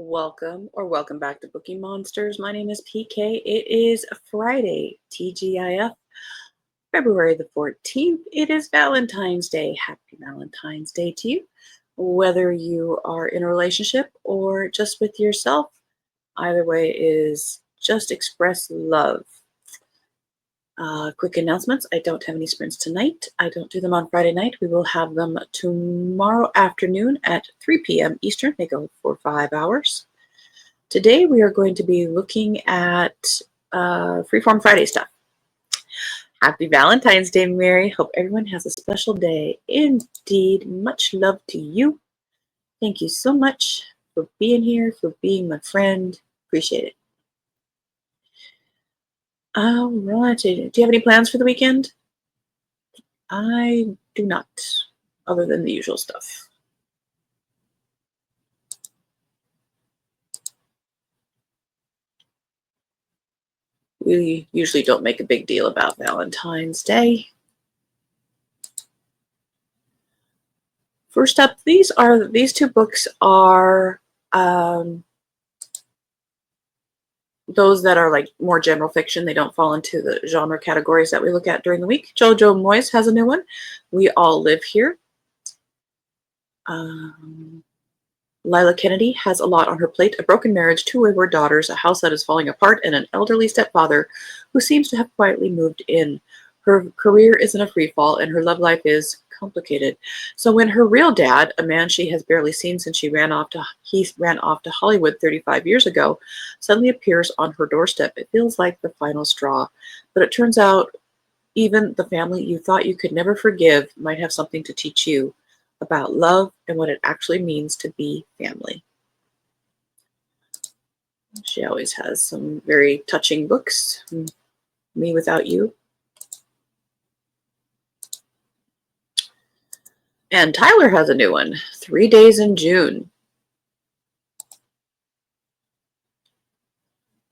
Welcome back to Bookeemonsters. My name is PK. It is Friday, TGIF, February the 14th. It is Valentine's Day. Happy Valentine's Day to you. Whether you are in a relationship or just with yourself, either way is just express love. Quick announcements. I don't have any sprints tonight. I don't do them on Friday night. We will have them tomorrow afternoon at 3 p.m. Eastern. They go for 5 hours. Today we are going to be looking at Freeform Friday stuff. Happy Valentine's Day, Mary. Hope everyone has a special day. Indeed, much love to you. Thank you so much for being here, for being my friend. Appreciate it. All right. Do you have any plans for the weekend? I do not, other than the usual stuff. We usually don't make a big deal about Valentine's Day. First up, these two books are those that are like more general fiction. They don't fall into the genre categories that we look at during the week. Jojo Moyes has a new one. We All Live Here. Lila Kennedy has a lot on her plate: a broken marriage, 2 wayward daughters, a house that is falling apart, and an elderly stepfather who seems to have quietly moved in. Her career is in a free fall, and her love life is complicated. So when her real dad, a man she has barely seen since he ran off to Hollywood 35 years ago, suddenly appears on her doorstep, it feels like the final straw. But it turns out even the family you thought you could never forgive might have something to teach you about love and what it actually means to be family. She always has some very touching books. Me Without You. And Tyler has a new one, 3 Days in June.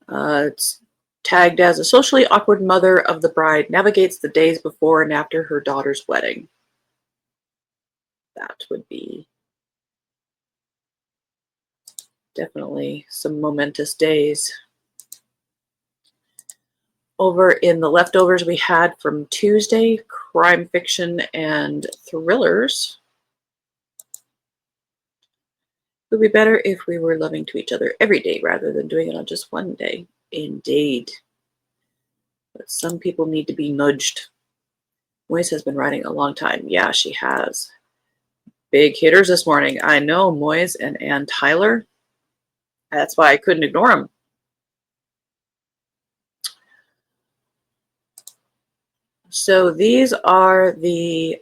It's tagged as a socially awkward mother of the bride navigates the days before and after her daughter's wedding. That would be definitely some momentous days. Over in the leftovers we had from Tuesday, crime fiction and thrillers. It would be better if we were loving to each other every day rather than doing it on just one day. Indeed. But some people need to be nudged. Moyes has been writing a long time. Yeah, she has. Big hitters this morning. I know, Moyes and Ann Tyler. That's why I couldn't ignore them. So these are the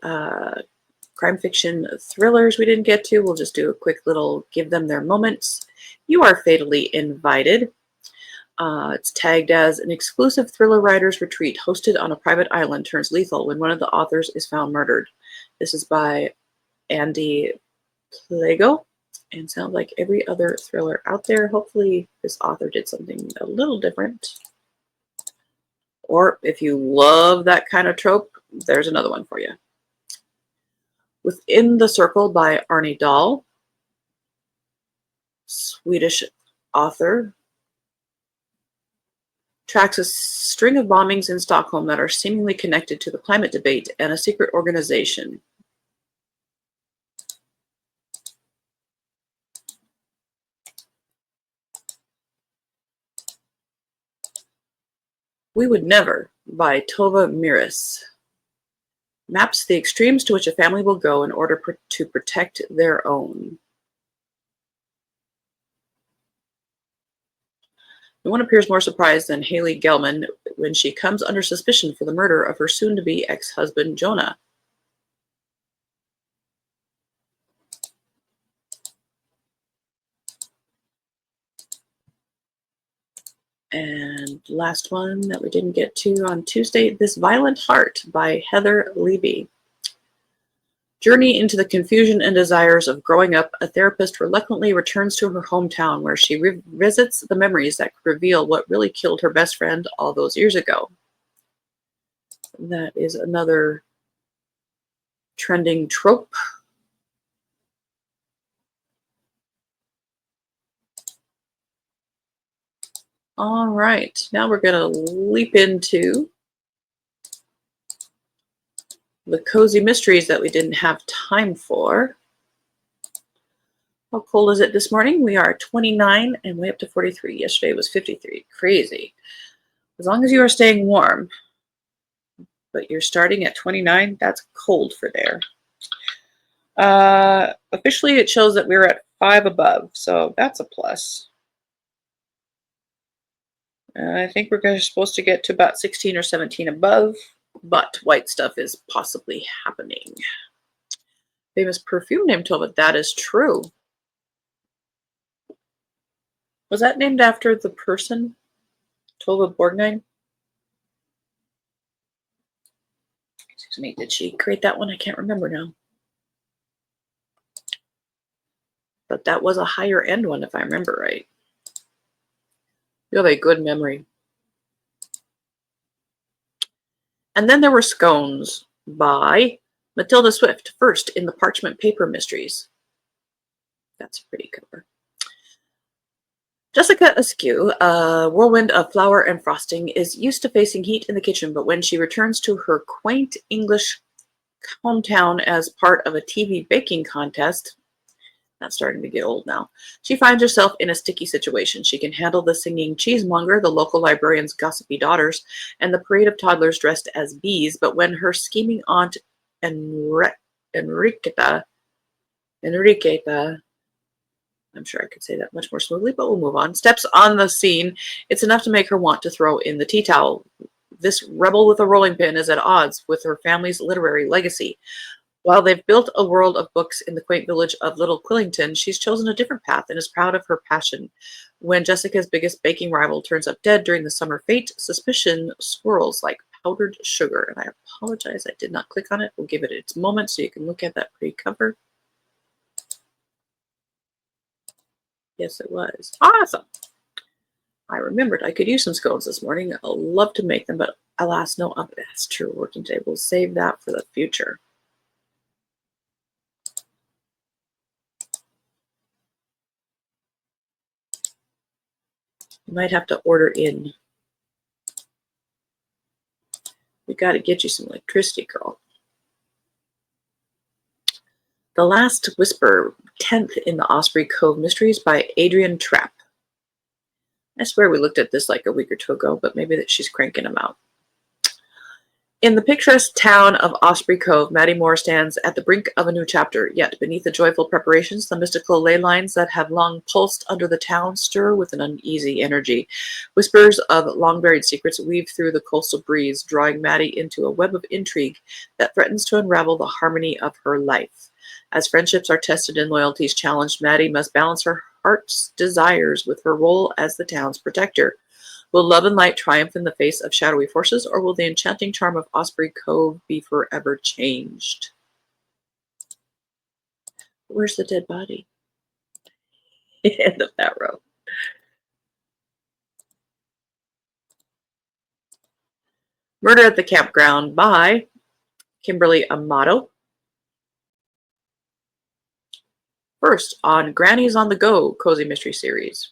crime fiction thrillers we didn't get to. We'll just do a quick little give them their moments. You Are Fatally Invited. It's tagged as an exclusive thriller writer's retreat hosted on a private island turns lethal when one of the authors is found murdered. This is by Andy Plago and sounds like every other thriller out there. Hopefully this author did something a little different. Or if you love that kind of trope, there's another one for you. Within the Circle by Arne Dahl, Swedish author, tracks a string of bombings in Stockholm that are seemingly connected to the climate debate and a secret organization. We Would Never by Tova Miris maps the extremes to which a family will go in order to protect their own. No one appears more surprised than Haley Gelman when she comes under suspicion for the murder of her soon-to-be ex-husband, Jonah. And last one that we didn't get to on Tuesday, This Violent Heart by Heather Levy. Journey into the confusion and desires of growing up, a therapist reluctantly returns to her hometown where she revisits the memories that could reveal what really killed her best friend all those years ago. That is another trending trope. All right, now we're going to leap into the cozy mysteries that we didn't have time for. How cold is it this morning? We are 29 and way up to 43. Yesterday was 53. Crazy. As long as you are staying warm, but you're starting at 29, that's cold for there. Officially, it shows that we're at 5 above, so that's a plus. I think we're supposed to get to about 16 or 17 above, but white stuff is possibly happening. Famous perfume named Tova. That is true. Was that named after the person? Tova Borgnine? Excuse me, did she create that one? I can't remember now. But that was a higher end one, if I remember right. You have a good memory. And then there were scones by Matilda Swift, first in the Parchment Paper Mysteries. That's a pretty cover. Jessica Askew, a whirlwind of flour and frosting, is used to facing heat in the kitchen, but when she returns to her quaint English hometown as part of a TV baking contest, that's starting to get old now, she finds herself in a sticky situation. She can handle the singing cheesemonger, the local librarian's gossipy daughters, and the parade of toddlers dressed as bees, but when her scheming aunt Enriqueta, I'm sure I could say that much more smoothly, but we'll move on, steps on the scene, it's enough to make her want to throw in the tea towel. This rebel with a rolling pin is at odds with her family's literary legacy. While they've built a world of books in the quaint village of Little Quillington, she's chosen a different path and is proud of her passion. When Jessica's biggest baking rival turns up dead during the summer fete, suspicion swirls like powdered sugar. And I apologize, I did not click on it. We'll give it its moment so you can look at that pretty cover. Yes, it was. Awesome. I remembered I could use some scones this morning. I'll love to make them, but alas, no oven. That's true. Working day. We'll save that for the future. You might have to order in. We got to get you some electricity, girl. The Last Whisper, 10th in the Osprey Cove Mysteries by Adrienne Trapp. I swear we looked at this like a week or two ago, but maybe that she's cranking them out. In the picturesque town of Osprey Cove, Maddie Moore stands at the brink of a new chapter, yet beneath the joyful preparations, the mystical ley lines that have long pulsed under the town stir with an uneasy energy. Whispers of long-buried secrets weave through the coastal breeze, drawing Maddie into a web of intrigue that threatens to unravel the harmony of her life. As friendships are tested and loyalties challenged, Maddie must balance her heart's desires with her role as the town's protector. Will love and light triumph in the face of shadowy forces, or will the enchanting charm of Osprey Cove be forever changed? Where's the dead body? End of that row. Murder at the Campground by Kimberly Amato. First on Grannies on the Go Cozy Mystery Series.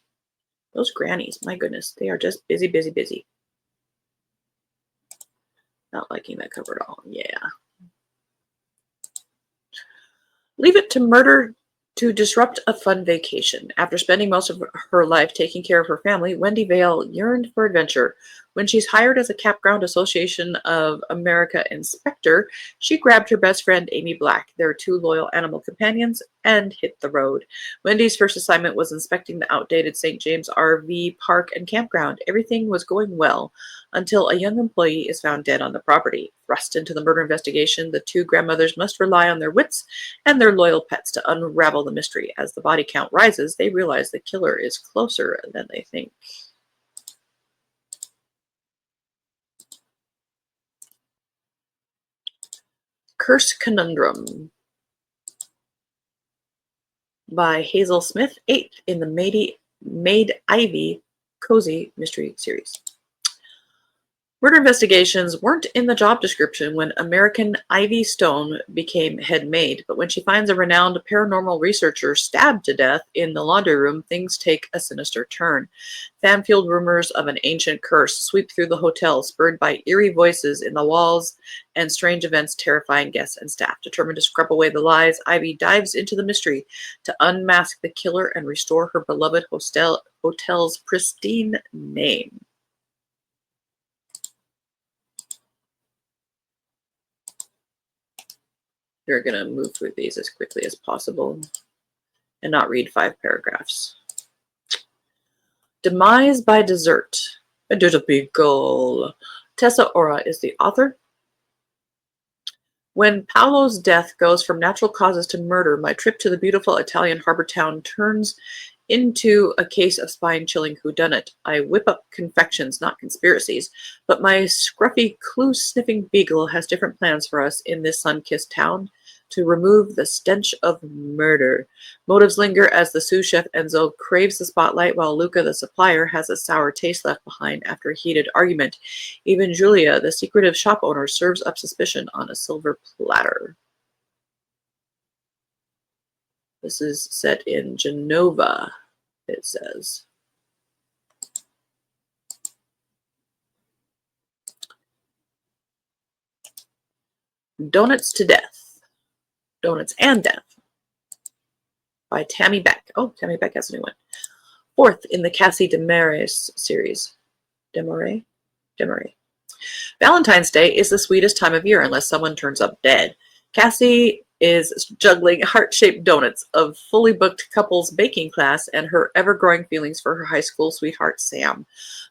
Those grannies, my goodness, they are just busy, busy, busy. Not liking that cover at all. Yeah. Leave it to murder to disrupt a fun vacation. After spending most of her life taking care of her family, Wendy Vale yearned for adventure. When she's hired as a Campground Association of America inspector, she grabbed her best friend, Amy Black, their two loyal animal companions, and hit the road. Wendy's first assignment was inspecting the outdated St. James RV park and campground. Everything was going well until a young employee is found dead on the property. Thrust into the murder investigation, the two grandmothers must rely on their wits and their loyal pets to unravel the mystery. As the body count rises, they realize the killer is closer than they think. Curse Conundrum by Hazel Smith, 8th in the Maid Ivy Cozy Mystery Series. Murder investigations weren't in the job description when American Ivy Stone became head maid, but when she finds a renowned paranormal researcher stabbed to death in the laundry room, things take a sinister turn. Fan-fueled rumors of an ancient curse sweep through the hotel, spurred by eerie voices in the walls and strange events terrifying guests and staff. Determined to scrub away the lies, Ivy dives into the mystery to unmask the killer and restore her beloved hotel's pristine name. You're going to move through these as quickly as possible and not read 5 paragraphs. Demise by Dessert. I did a big goal. Tessa Ora is the author. When Paolo's death goes from natural causes to murder, my trip to the beautiful Italian harbor town turns into a case of spine-chilling whodunit. I whip up confections, not conspiracies, but my scruffy, clue-sniffing beagle has different plans for us in this sun-kissed town to remove the stench of murder. Motives linger as the sous chef Enzo craves the spotlight, while Luca, the supplier, has a sour taste left behind after a heated argument. Even Julia, the secretive shop owner, serves up suspicion on a silver platter. This is set in Genova, it says. Donuts to Death. Donuts and Death. By Tammy Beck. Oh, Tammy Beck has a new one. 4th in the Cassie Demarais series. Demarais? Demarais. Valentine's Day is the sweetest time of year unless someone turns up dead. Cassie is juggling heart-shaped donuts of fully booked couples baking class and her ever-growing feelings for her high school sweetheart Sam.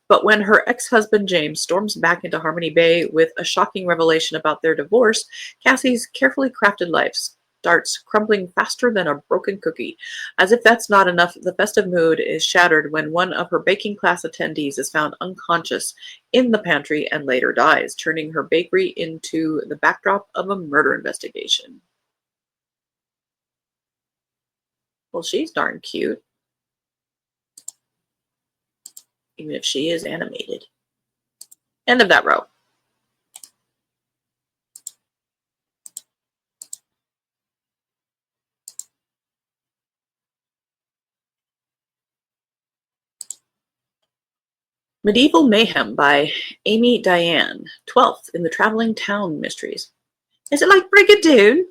But when her ex-husband James storms back into Harmony Bay with a shocking revelation about their divorce, Cassie's carefully crafted life starts crumbling faster than a broken cookie. As if that's not enough, the festive mood is shattered when one of her baking class attendees is found unconscious in the pantry and later dies, turning her bakery into the backdrop of a murder investigation. Well, she's darn cute, even if she is animated. End of that row. Medieval Mayhem by Amy Diane, 12th in the Traveling Town Mysteries. Is it like Brigadoon?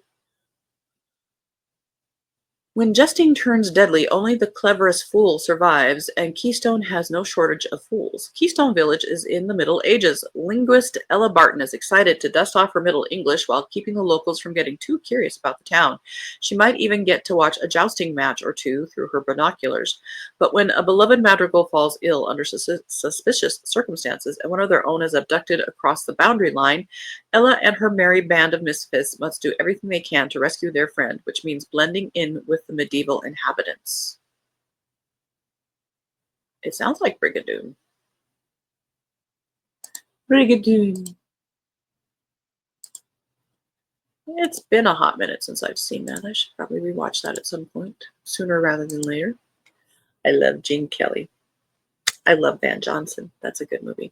When jesting turns deadly, only the cleverest fool survives, and Keystone has no shortage of fools. Keystone Village is in the Middle Ages. Linguist Ella Barton is excited to dust off her Middle English while keeping the locals from getting too curious about the town. She might even get to watch a jousting match or two through her binoculars. But when a beloved madrigal falls ill under suspicious circumstances and one of their own is abducted across the boundary line, Ella and her merry band of misfits must do everything they can to rescue their friend, which means blending in with the medieval inhabitants. It sounds like Brigadoon. Brigadoon. It's been a hot minute since I've seen that. I should probably rewatch that at some point, sooner rather than later. I love Gene Kelly. I love Van Johnson. That's a good movie.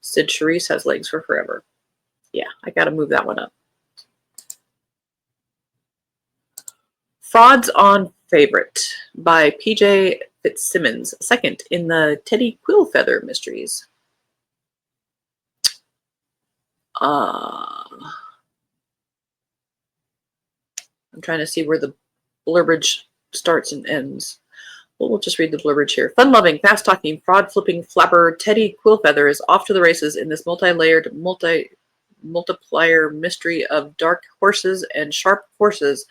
Sid Charisse has legs for forever. Yeah, I got to move that one up. Frauds on Favorite by P.J. Fitzsimmons, 2nd in the Teddy Quillfeather Mysteries. I'm trying to see where the blurberage starts and ends. Well, we'll just read the blurberage here. Fun-loving, fast-talking, fraud-flipping flapper Teddy Quillfeather is off to the races in this multi-layered, multiplier mystery of dark horses and sharp horses,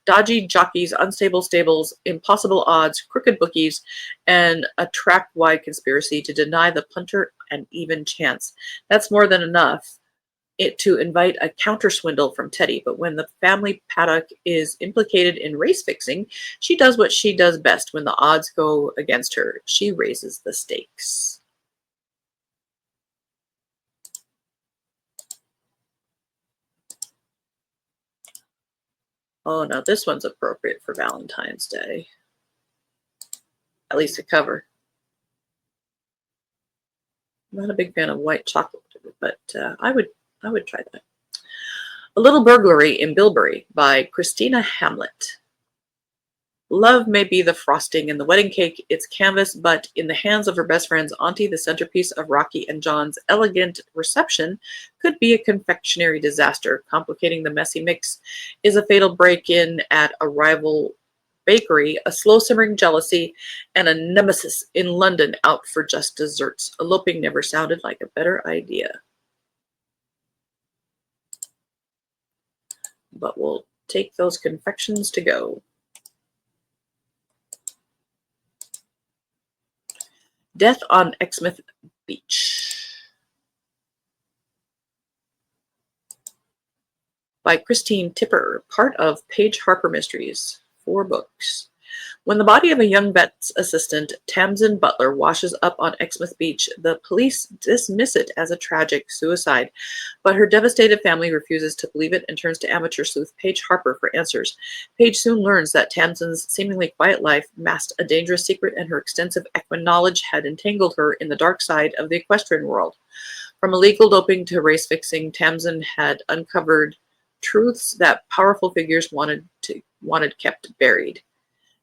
dodgy jockeys, unstable stables, impossible odds, crooked bookies, and a track-wide conspiracy to deny the punter an even chance. That's more than enough to invite a counter-swindle from Teddy, but when the family paddock is implicated in race fixing, she does what she does best when the odds go against her. She raises the stakes. Oh, no, this one's appropriate for Valentine's Day. At least the cover. I'm not a big fan of white chocolate but I would try that. A Little Burglary in Bilberry by Christina Hamlet. Love may be the frosting in the wedding cake, its canvas, but in the hands of her best friend's auntie, the centerpiece of Rocky and John's elegant reception could be a confectionery disaster. Complicating the messy mix is a fatal break-in at a rival bakery, a slow-simmering jealousy, and a nemesis in London out for just desserts. Eloping never sounded like a better idea. But we'll take those confections to go. Death on Exmouth Beach by Christine Tipper, part of Page Harper Mysteries, 4 books. When the body of a young vet's assistant, Tamsin Butler, washes up on Exmouth Beach, the police dismiss it as a tragic suicide, but her devastated family refuses to believe it and turns to amateur sleuth Page Harper for answers. Page soon learns that Tamsin's seemingly quiet life masked a dangerous secret, and her extensive equine knowledge had entangled her in the dark side of the equestrian world. From illegal doping to race fixing, Tamsin had uncovered truths that powerful figures wanted kept buried.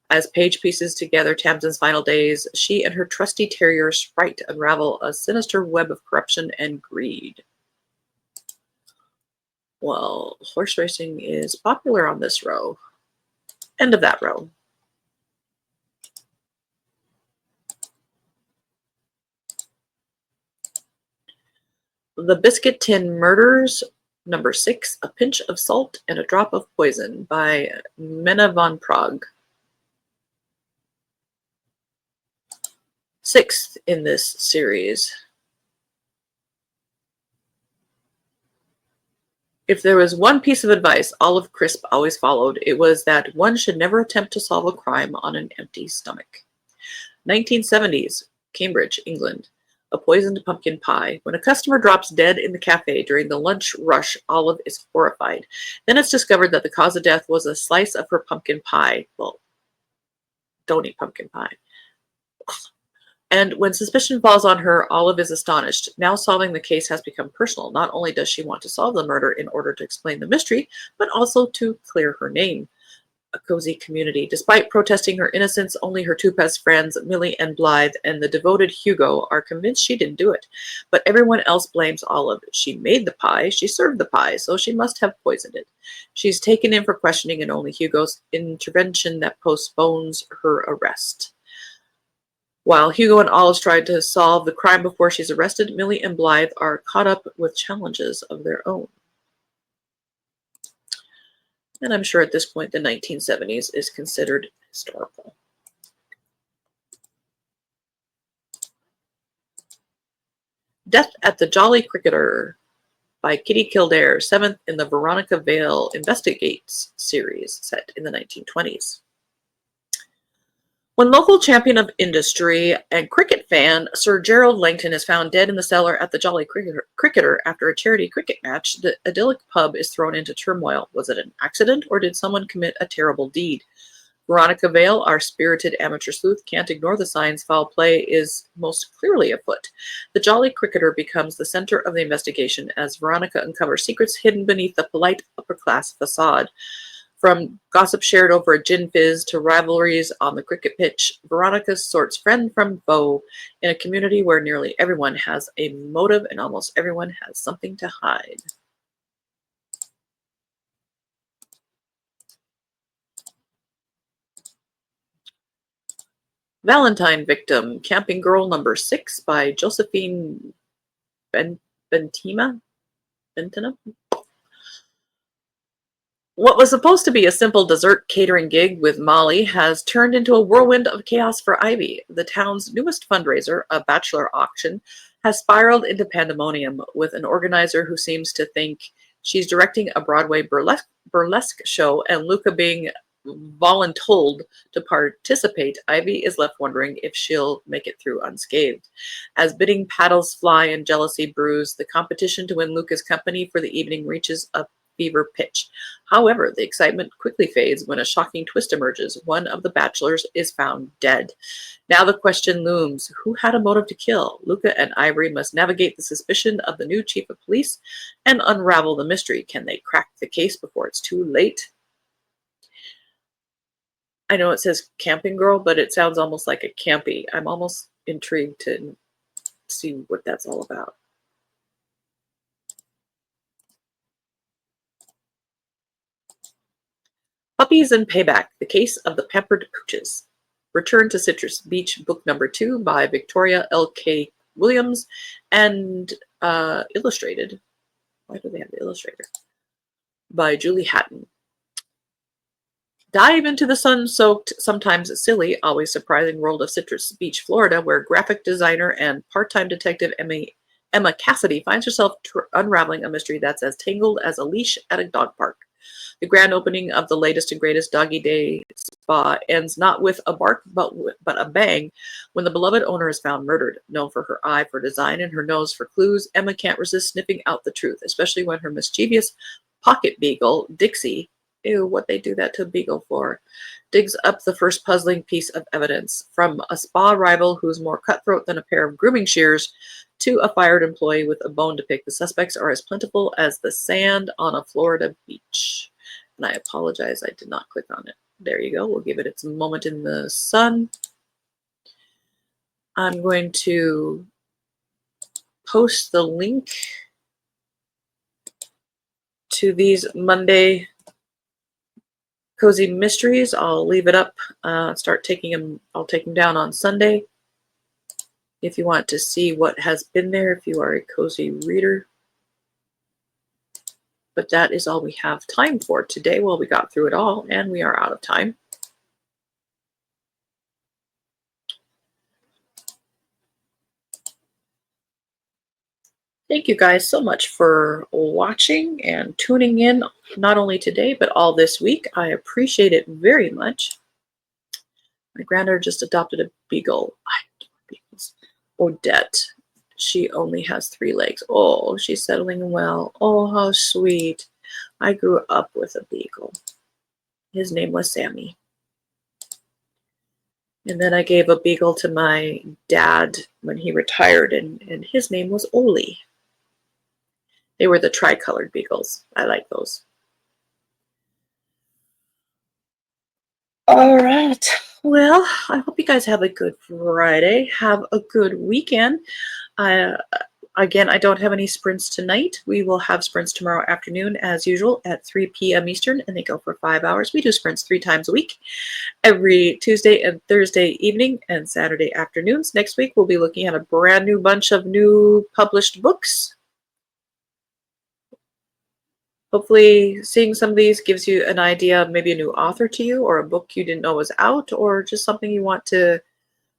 As Paige pieces together Tamsin's final days, she and her trusty terrier Sprite unravel a sinister web of corruption and greed. Well, horse racing is popular on this row. End of that row. The Biscuit Tin Murders, number 6, A Pinch of Salt and a Drop of Poison by Mena von Prague. 6th in this series. If there was one piece of advice Olive Crisp always followed, it was that one should never attempt to solve a crime on an empty stomach. 1970s, Cambridge, England. A poisoned pumpkin pie. When a customer drops dead in the cafe during the lunch rush, Olive is horrified. Then it's discovered that the cause of death was a slice of her pumpkin pie. Well, don't eat pumpkin pie. And when suspicion falls on her, Olive is astonished. Now solving the case has become personal. Not only does she want to solve the murder in order to explain the mystery, but also to clear her name. A cozy community. Despite protesting her innocence, only her 2 best friends, Millie and Blythe, and the devoted Hugo, are convinced she didn't do it. But everyone else blames Olive. She made the pie, she served the pie, so she must have poisoned it. She's taken in for questioning, and only Hugo's intervention that postpones her arrest. While Hugo and Olive try to solve the crime before she's arrested, Millie and Blythe are caught up with challenges of their own. And I'm sure at this point the 1970s is considered historical. Death at the Jolly Cricketer by Kitty Kildare, 7th in the Veronica Vale Investigates series, set in the 1920s. When local champion of industry and cricket fan Sir Gerald Langton is found dead in the cellar at the Jolly Cricketer after a charity cricket match, the idyllic pub is thrown into turmoil. Was it an accident, or did someone commit a terrible deed? Veronica Vale, our spirited amateur sleuth, can't ignore the signs foul play is most clearly afoot. The Jolly Cricketer becomes the center of the investigation as Veronica uncovers secrets hidden beneath the polite upper-class facade. From gossip shared over a gin fizz to rivalries on the cricket pitch, Veronica sorts friend from foe in a community where nearly everyone has a motive and almost everyone has something to hide. Valentine Victim, Camping Girl number 6 by Josephine Bentina. What was supposed to be a simple dessert catering gig with Molly has turned into a whirlwind of chaos for Ivy. The town's newest fundraiser, a bachelor auction, has spiraled into pandemonium with an organizer who seems to think she's directing a Broadway burlesque show, and Luca being voluntold to participate. Ivy is left wondering if she'll make it through unscathed. As bidding paddles fly and jealousy brews, the competition to win Luca's company for the evening reaches a fever pitch. However, the excitement quickly fades when a shocking twist emerges. One of the bachelors is found dead. Now the question looms, who had a motive to kill? Luca and Ivory must navigate the suspicion of the new chief of police and unravel the mystery. Can they crack the case before it's too late? I know it says camping girl, but it sounds almost like a campy. I'm almost intrigued to see what that's all about. Puppies and Payback, The Case of the Pampered Pooches. Return to Citrus Beach, book number 2 by Victoria L.K. Williams and illustrated. Why do they have the illustrator? By Julie Hatton. Dive into the sun-soaked, sometimes silly, always surprising world of Citrus Beach, Florida, where graphic designer and part-time detective Emma Cassidy finds herself unraveling a mystery that's as tangled as a leash at a dog park. The grand opening of the latest and greatest Doggy Day spa ends not with a bark, but a bang, when the beloved owner is found murdered. Known for her eye for design and her nose for clues, Emma can't resist sniffing out the truth, especially when her mischievous pocket beagle, Dixie, ew, what they do that to a beagle for, digs up the first puzzling piece of evidence. From a spa rival who's more cutthroat than a pair of grooming shears to a fired employee with a bone to pick, the suspects are as plentiful as the sand on a Florida beach. And I apologize, I did not click on it. There you go. We'll give it its moment in the sun. I'm going to post the link to these Monday Cozy Mysteries. I'll leave it up. Start taking them. I'll take them down on Sunday. If you want to see what has been there, if you are a cozy reader. But that is all we have time for today. Well, we got through it all, and we are out of time. Thank you guys so much for watching and tuning in, not only today, but all this week. I appreciate it very much. My granddaughter just adopted a beagle. I adore beagles. Odette. She only has 3 legs. Oh, she's settling well. Oh, how sweet. I grew up with a beagle. His name was Sammy. And then I gave a beagle to my dad when he retired, and his name was Oli. They were the tricolored beagles. I like those. All right. Well, I hope you guys have a good Friday. Have a good weekend. Again, I don't have any sprints tonight. We will have sprints tomorrow afternoon, as usual, at 3 p.m. Eastern, and they go for 5 hours. We do sprints 3 times a week, every Tuesday and Thursday evening and Saturday afternoons. Next week, we'll be looking at a brand new bunch of new published books. Hopefully, seeing some of these gives you an idea of maybe a new author to you, or a book you didn't know was out, or just something you want to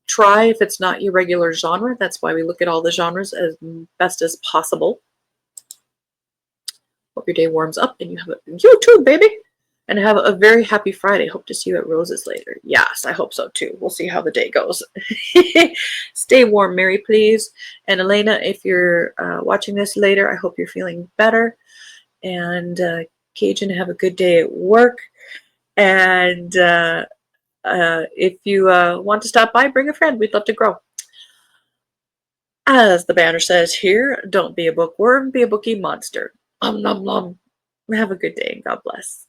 try if it's not your regular genre. That's why we look at all the genres as best as possible. Hope your day warms up and you have you too, baby. And have a very happy Friday. Hope to see you at Rose's later. Yes, I hope so too. We'll see how the day goes. Stay warm, Mary, please. And Elena, if you're watching this later, I hope you're feeling better. And Cajun, have a good day at work. And if you want to stop by, bring a friend. We'd love to grow. As the banner says here, don't be a bookworm, be a bookie monster. Nom nom nom. Have a good day and God bless.